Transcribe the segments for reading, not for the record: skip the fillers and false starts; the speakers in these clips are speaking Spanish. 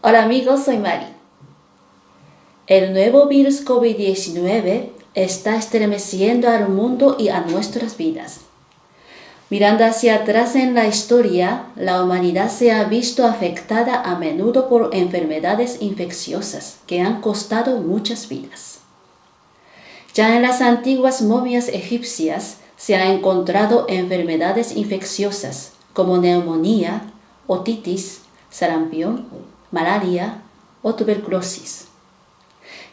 Hola amigos, soy Mari. El nuevo virus COVID-19 está estremeciendo al mundo y a nuestras vidas. Mirando hacia atrás en la historia, la humanidad se ha visto afectada a menudo por enfermedades infecciosas que han costado muchas vidas. Ya en las antiguas momias egipcias se han encontrado enfermedades infecciosas como neumonía, otitis, sarampión, malaria o tuberculosis.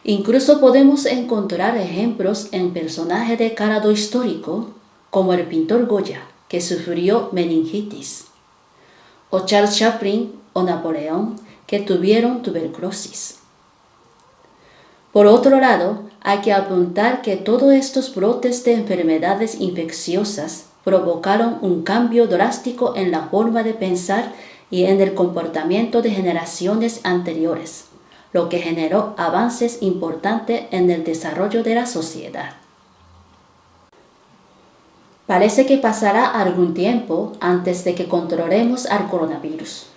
Incluso podemos encontrar ejemplos en personajes de calado histórico, como el pintor Goya, que sufrió meningitis, o Charles Chaplin o Napoleón, que tuvieron tuberculosis. Por otro lado, hay que apuntar que todos estos brotes de enfermedades infecciosas provocaron un cambio drástico en la forma de pensar y en el comportamiento de generaciones anteriores, lo que generó avances importantes en el desarrollo de la sociedad. Parece que pasará algún tiempo antes de que controlemos al coronavirus.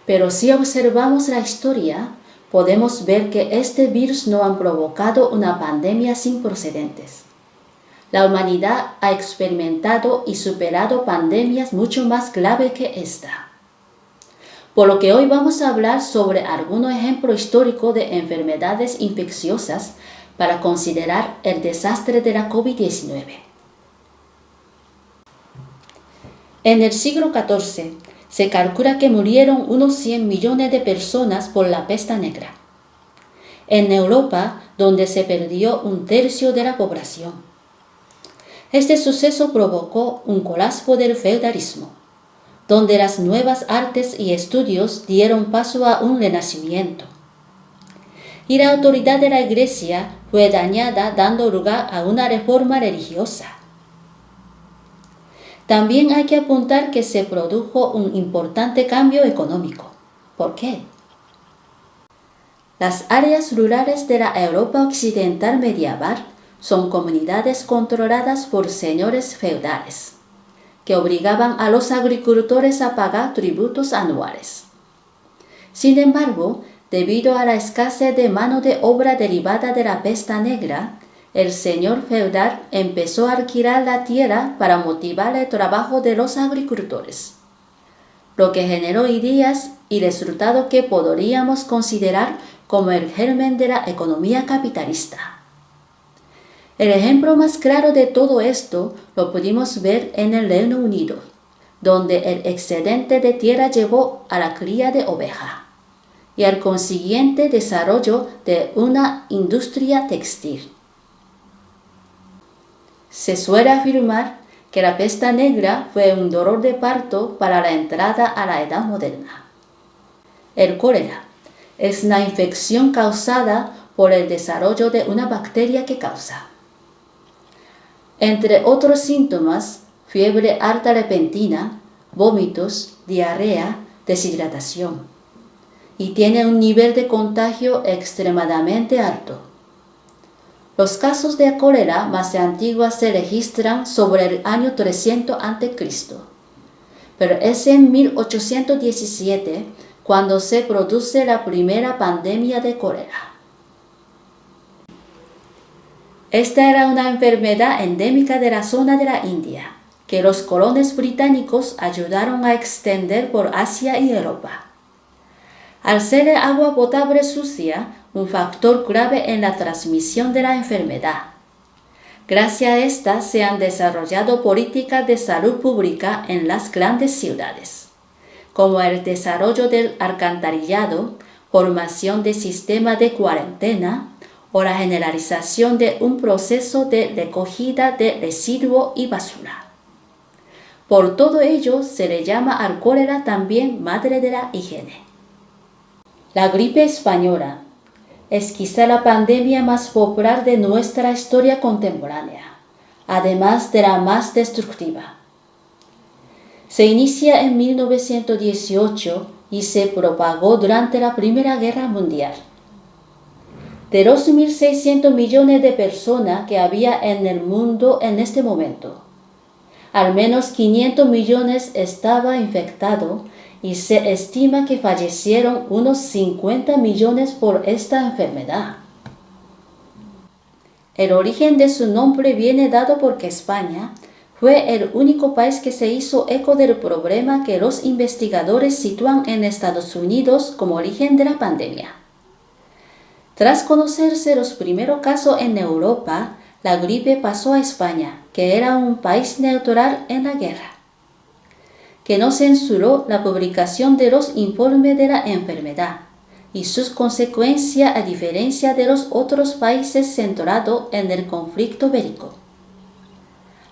Pero si observamos la historia, podemos ver que este virus no ha provocado una pandemia sin precedentes. La humanidad ha experimentado y superado pandemias mucho más graves que esta. Por lo que hoy vamos a hablar sobre algunos ejemplos históricos de enfermedades infecciosas para considerar el desastre de la COVID-19. En el siglo XIV, se calcula que murieron unos 100 millones de personas por la peste negra. En Europa, donde se perdió un tercio de la población. Este suceso provocó un colapso del feudalismo, donde las nuevas artes y estudios dieron paso a un renacimiento. Y la autoridad de la Iglesia fue dañada, dando lugar a una reforma religiosa. También hay que apuntar que se produjo un importante cambio económico. ¿Por qué? Las áreas rurales de la Europa occidental medieval son comunidades controladas por señores feudales, que obligaban a los agricultores a pagar tributos anuales. Sin embargo, debido a la escasez de mano de obra derivada de la peste negra, el señor feudal empezó a alquilar la tierra para motivar el trabajo de los agricultores, lo que generó ideas y resultados que podríamos considerar como el germen de la economía capitalista. El ejemplo más claro de todo esto lo pudimos ver en el Reino Unido, donde el excedente de tierra llevó a la cría de oveja y al consiguiente desarrollo de una industria textil. Se suele afirmar que la peste negra fue un dolor de parto para la entrada a la edad moderna. El cólera es una infección causada por el desarrollo de una bacteria que causa, entre otros síntomas, fiebre alta repentina, vómitos, diarrea, deshidratación, y tiene un nivel de contagio extremadamente alto. Los casos de cólera más antiguos se registran sobre el año 300 a.C., pero es en 1817 cuando se produce la primera pandemia de cólera. Esta era una enfermedad endémica de la zona de la India, que los colonos británicos ayudaron a extender por Asia y Europa. Al ser el agua potable sucia, un factor clave en la transmisión de la enfermedad. Gracias a esta se han desarrollado políticas de salud pública en las grandes ciudades, como el desarrollo del alcantarillado, formación de sistemas de cuarentena o la generalización de un proceso de recogida de residuos y basura. Por todo ello se le llama al cólera también madre de la higiene. La gripe española es quizá la pandemia más popular de nuestra historia contemporánea, además de la más destructiva. Se inicia en 1918 y se propagó durante la Primera Guerra Mundial. De los 1.600 millones de personas que había en el mundo en este momento, al menos 500 millones estaban infectados y se estima que fallecieron unos 50 millones por esta enfermedad. El origen de su nombre viene dado porque España fue el único país que se hizo eco del problema que los investigadores sitúan en Estados Unidos como origen de la pandemia. Tras conocerse los primeros casos en Europa, la gripe pasó a España, que era un país neutral en la guerra, que no censuró la publicación de los informes de la enfermedad y sus consecuencias a diferencia de los otros países centrados en el conflicto bélico.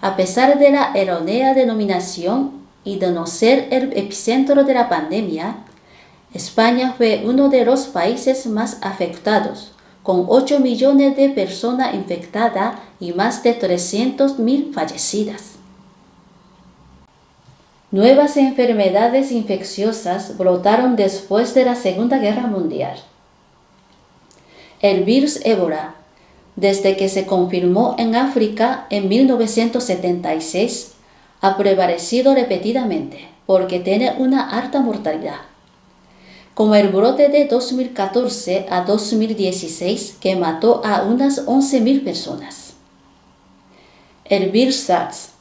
A pesar de la errónea denominación y de no ser el epicentro de la pandemia, España fue uno de los países más afectados, con 8 millones de personas infectadas y más de 300.000 fallecidas. Nuevas enfermedades infecciosas brotaron después de la Segunda Guerra Mundial. El virus Ébola, desde que se confirmó en África en 1976, ha prevalecido repetidamente porque tiene una alta mortalidad, como el brote de 2014 a 2016 que mató a unas 11.000 personas. El virus SARS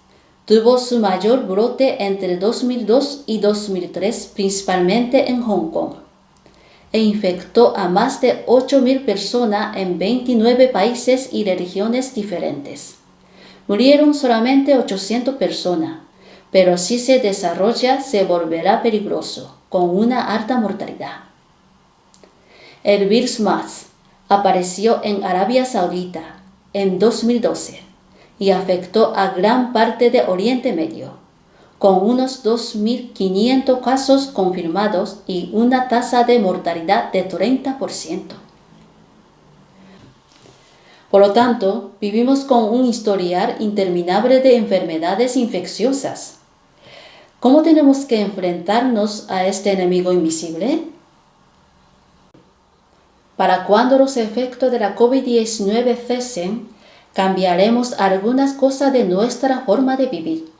tuvo su mayor brote entre 2002 y 2003, principalmente en Hong Kong, e infectó a más de 8.000 personas en 29 países y regiones diferentes. Murieron solamente 800 personas, pero si se desarrolla se volverá peligroso, con una alta mortalidad. El virus MERS apareció en Arabia Saudita en 2012 y afectó a gran parte de Oriente Medio, con unos 2.500 casos confirmados y una tasa de mortalidad de 30%. Por lo tanto, vivimos con un historial interminable de enfermedades infecciosas. ¿Cómo tenemos que enfrentarnos a este enemigo invisible? Para cuando los efectos de la COVID-19 cesen, cambiaremos algunas cosas de nuestra forma de vivir.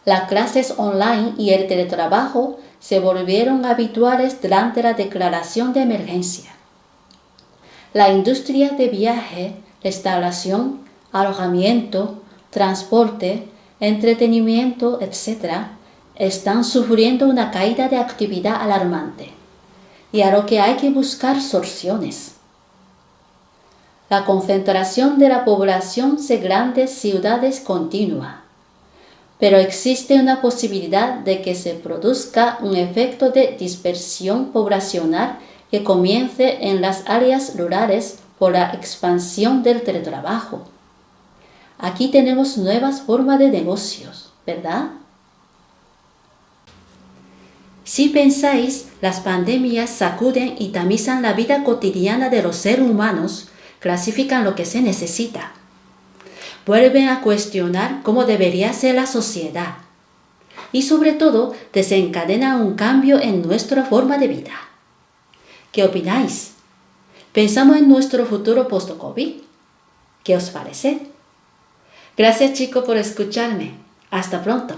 Las clases online y el teletrabajo se volvieron habituales durante la declaración de emergencia. La industria de viaje, restauración, alojamiento, transporte, entretenimiento, etc., están sufriendo una caída de actividad alarmante, y a lo que hay que buscar soluciones. La concentración de la población en grandes ciudades continúa, pero existe una posibilidad de que se produzca un efecto de dispersión poblacional que comience en las áreas rurales por la expansión del teletrabajo. Aquí tenemos nuevas formas de negocios, ¿verdad? Si pensáis, las pandemias sacuden y tamizan la vida cotidiana de los seres humanos, clasifican lo que se necesita. Vuelven a cuestionar cómo debería ser la sociedad. Y sobre todo, desencadenan un cambio en nuestra forma de vida. ¿Qué opináis? ¿Pensamos en nuestro futuro post-COVID? ¿Qué os parece? Gracias chicos por escucharme. Hasta pronto.